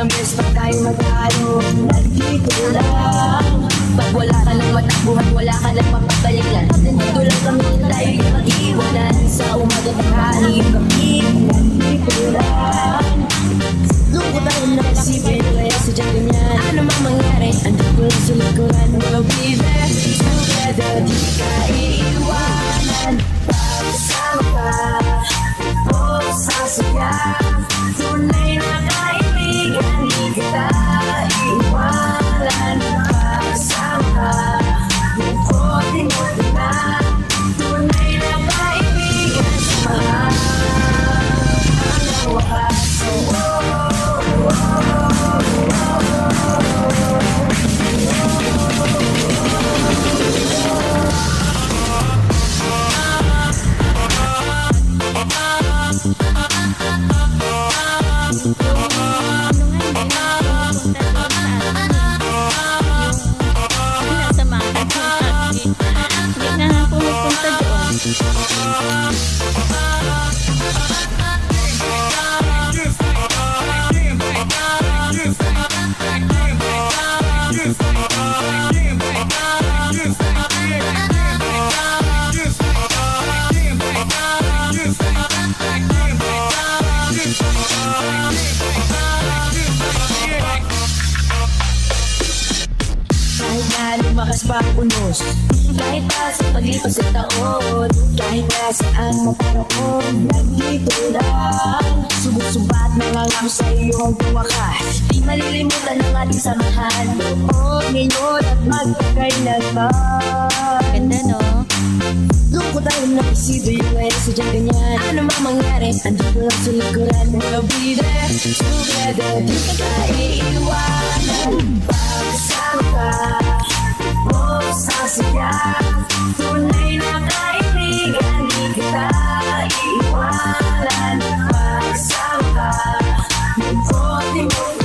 ilang beses pa tayo magkano. Nandito lang. Pag wala ka lang matakbuhan, wala ka lang mapapalikan. Dito lang kami tayo mag-iwanan. Sa umaga tanghali kami. Nandito lang. Lungkot ako na isipin, kaya sadyang ganyan. Ano mang mangyari, andun ko lang sa likuran. We'll be there together, di ka iiwanan. Pagsama ka, o sasaya. Tunay na kaibigan, di kita iiwanan. Pagsama ka, buti-buti na. Tunay na kaibigan sa hanggang wakas. Kahit na lumakas pa ang unos, kahit pa sa paglipas ng taon, kahit na saan maparoon, nandito lang. Subok-subat na lang ako sa iyong wakas. Di malilimutan ang ating samahan noon, ngayon at magkakailanman. Ganda, no? Lungkot tayo na isipin, kaya sadyang ganyan. Ano mang mangyari, andito lang sa likuran. We'll be there together, di ka iiwanan. Pagsama ka, o sasaya. Tunay na kaibigan, di kita iiwanan. Pagsama ka, buti-buti